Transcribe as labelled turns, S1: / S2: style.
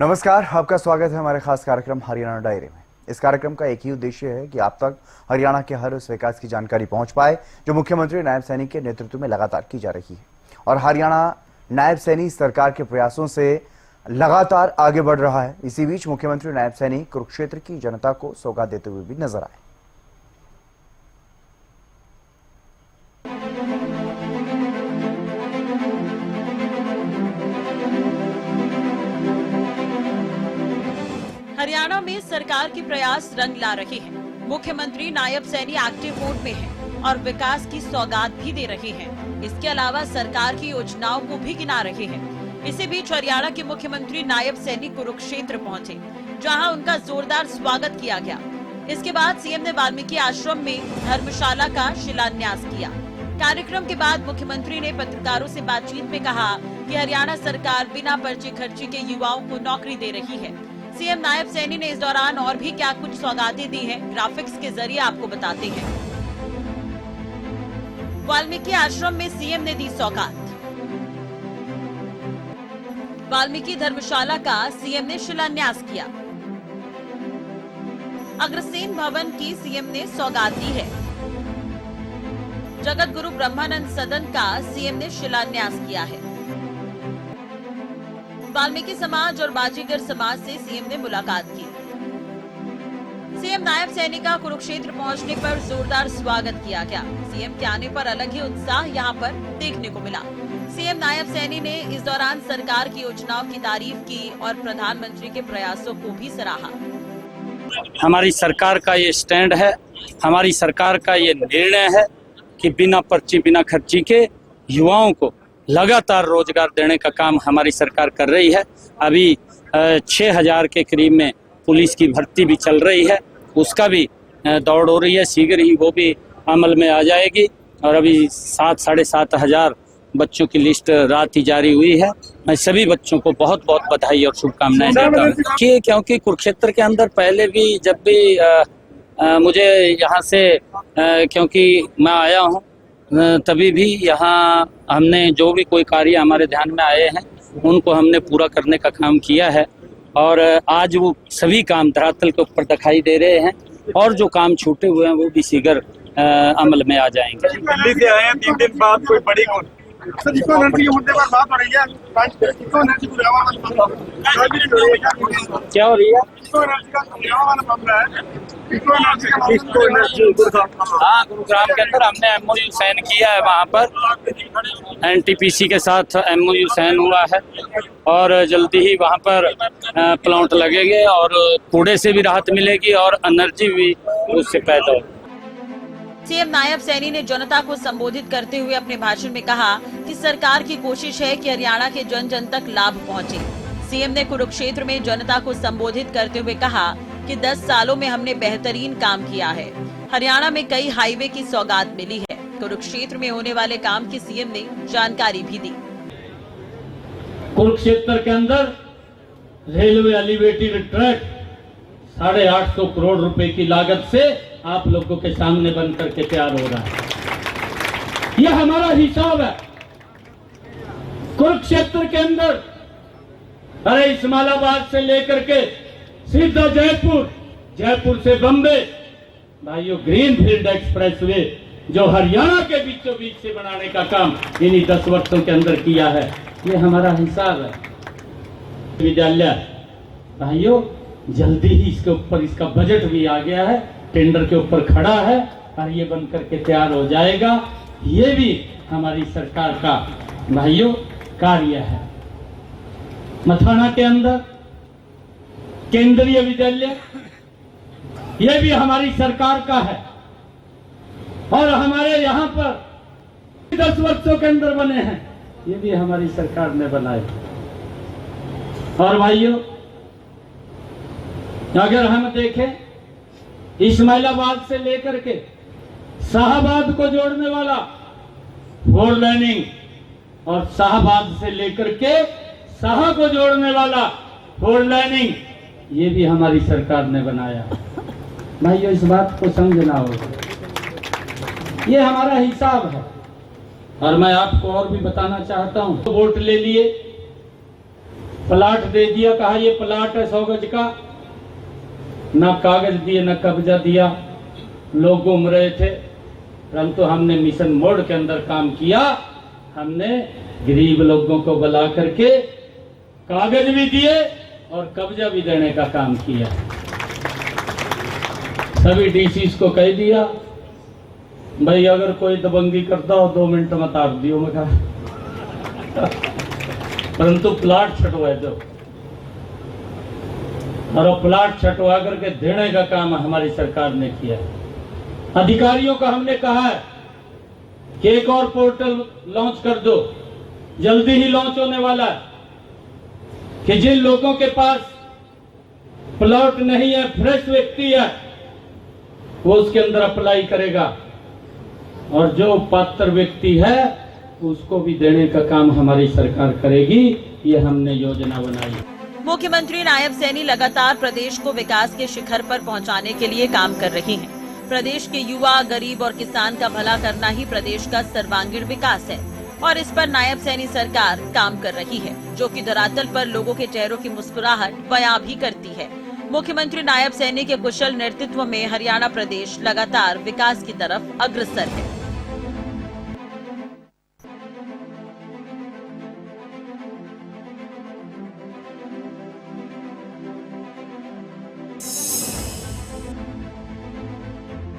S1: नमस्कार, आपका स्वागत है हमारे खास कार्यक्रम हरियाणा डायरी में। इस कार्यक्रम का एक ही उद्देश्य है कि आप तक हरियाणा के हर उस विकास की जानकारी पहुंच पाए जो मुख्यमंत्री नायब सैनी के नेतृत्व में लगातार की जा रही है। और हरियाणा नायब सैनी सरकार के प्रयासों से लगातार आगे बढ़ रहा है। इसी बीच मुख्यमंत्री नायब सैनी कुरुक्षेत्र की जनता को सौगात देते हुए भी नजर आए।
S2: हरियाणा में सरकार के प्रयास रंग ला रहे हैं। मुख्यमंत्री नायब सैनी एक्टिव मोड में हैं और विकास की सौगात भी दे रहे हैं। इसके अलावा सरकार की योजनाओं को भी गिना रहे हैं। इसी बीच हरियाणा के मुख्यमंत्री नायब सैनी कुरुक्षेत्र पहुंचे, जहां उनका जोरदार स्वागत किया गया। इसके बाद सीएम ने वाल्मीकि आश्रम में धर्मशाला का शिलान्यास किया। कार्यक्रम के बाद मुख्यमंत्री ने पत्रकारों से बातचीत में कहा कि हरियाणा सरकार बिना पर्चे खर्ची के युवाओं को नौकरी दे रही है। सीएम नायब सैनी ने इस दौरान और भी क्या कुछ सौगातें दी हैं, ग्राफिक्स के जरिए आपको बताते हैं। वाल्मीकि आश्रम में सीएम ने दी सौगात। वाल्मीकि धर्मशाला का सीएम ने शिलान्यास किया। अग्रसेन भवन की सीएम ने सौगात दी है। जगत गुरु ब्रह्मानंद सदन का सीएम ने शिलान्यास किया है। वाल्मीकि समाज और बाजीगर समाज से सीएम ने मुलाकात की। सीएम नायब सैनी का कुरुक्षेत्र पहुंचने पर जोरदार स्वागत किया गया। सीएम के आने पर अलग ही उत्साह यहां पर देखने को मिला। सीएम नायब सैनी ने इस दौरान सरकार की योजनाओं की तारीफ की और प्रधानमंत्री के प्रयासों को भी सराहा।
S3: हमारी सरकार का ये स्टैंड है, हमारी सरकार का ये निर्णय है कि बिना पर्ची बिना खर्ची के युवाओं को लगातार रोजगार देने का काम हमारी सरकार कर रही है। अभी 6000 के करीब में पुलिस की भर्ती भी चल रही है, उसका भी दौड़ हो रही है। शीघ्र ही वो भी अमल में आ जाएगी। और अभी 7-7,500 बच्चों की लिस्ट रात ही जारी हुई है। मैं सभी बच्चों को बहुत बहुत बधाई और शुभकामनाएं देता हूँ क्योंकि कुरुक्षेत्र के अंदर पहले भी जब भी मुझे यहाँ से क्योंकि मैं आया हूँ तभी भी यहाँ हमने जो भी कोई कार्य हमारे ध्यान में आए हैं उनको हमने पूरा करने का काम किया है। और आज वो सभी काम धरातल के ऊपर दिखाई दे रहे हैं और जो काम छूटे हुए हैं वो भी शीघ्र अमल में आ जाएंगे।
S4: दिल्ली से आए हैं 3 दिन बाद, कोई बड़ी सर इको एनर्जी के मुद्दे पर बात हो रही है। इको एनर्जी को
S3: क्या हो रही है?
S4: इको एनर्जी का वाला मामला है। इको एनर्जी
S3: हाँ, गुरुग्राम के अंदर हमने एमओयू साइन किया है। वहाँ पर एनटीपीसी के साथ एमओयू साइन हुआ है और जल्दी ही वहाँ पर प्लांट लगेंगे और कूड़े से भी राहत मिलेगी और एनर्जी भी उससे पैदा होगी।
S2: सीएम नायब सैनी ने जनता को संबोधित करते हुए अपने भाषण में कहा कि सरकार की कोशिश है कि हरियाणा के जन जन तक लाभ पहुंचे। सीएम ने कुरुक्षेत्र में जनता को संबोधित करते हुए कहा कि 10 सालों में हमने बेहतरीन काम किया है। हरियाणा में कई हाईवे की सौगात मिली है। कुरुक्षेत्र में होने वाले काम की सीएम ने जानकारी भी दी।
S5: कुरुक्षेत्र के अंदर रेलवे एलिवेटेड ट्रैक 850 करोड़ रुपए की लागत से आप लोगों के सामने बन करके तैयार हो रहा है। यह हमारा हिसाब है। कुरुक्षेत्र के अंदर अरे इस्माइलाबाद से लेकर के सीधा जयपुर, जयपुर से बम्बे, भाइयों ग्रीन फील्ड एक्सप्रेसवे जो हरियाणा के बीचों बीच से बनाने का काम इन्हीं 10 वर्षों के अंदर किया है, ये हमारा हिसाब है। विद्यालय भाइयों जल्दी ही इसके ऊपर इसका बजट भी आ गया है, टेंडर के ऊपर खड़ा है और ये बन करके तैयार हो जाएगा। ये भी हमारी सरकार का भाइयों कार्य है। मथाना के अंदर केंद्रीय विद्यालय ये भी हमारी सरकार का है और हमारे यहाँ पर 10 वर्षों के अंदर बने हैं, ये भी हमारी सरकार ने बनाए। और भाइयों अगर हम देखें इस्माइलाबाद से लेकर के शाहबाद को जोड़ने वाला 4 लाइनिंग और शाहबाद से लेकर के शाह को जोड़ने वाला 4 लाइनिंग, ये भी हमारी सरकार ने बनाया। भाइयों इस बात को समझना होगा, ये हमारा हिसाब है। और मैं आपको और भी बताना चाहता हूं, वोट ले लिए प्लाट दे दिया, कहा ये प्लाट है 100 गज का, ना कागज दिए ना कब्जा दिया, लोग घूम रहे थे। परंतु हमने मिशन मोड के अंदर काम किया, हमने गरीब लोगों को बुला करके कागज भी दिए और कब्जा भी देने का काम किया। सभी डीसीज को कह दिया, भाई अगर कोई दबंगी करता हो 2 मिनट में तार दियो, मैं कहा परंतु प्लाट छटवा दो, और प्लाट छटवा करके देने का काम हमारी सरकार ने किया। अधिकारियों को हमने कहा है कि एक और पोर्टल लॉन्च कर दो, जल्दी ही लॉन्च होने वाला है, कि जिन लोगों के पास प्लॉट नहीं है, फ्रेश व्यक्ति है, वो उसके अंदर अप्लाई करेगा, और जो पात्र व्यक्ति है उसको भी देने का काम हमारी सरकार करेगी। ये हमने योजना बनाई।
S2: मुख्यमंत्री नायब सैनी लगातार प्रदेश को विकास के शिखर पर पहुंचाने के लिए काम कर रही हैं। प्रदेश के युवा, गरीब और किसान का भला करना ही प्रदेश का सर्वांगीण विकास है, और इस पर नायब सैनी सरकार काम कर रही है, जो कि धरातल पर लोगों के चेहरों की मुस्कुराहट बयां भी करती है। मुख्यमंत्री नायब सैनी के कुशल नेतृत्व में हरियाणा प्रदेश लगातार विकास की तरफ अग्रसर है।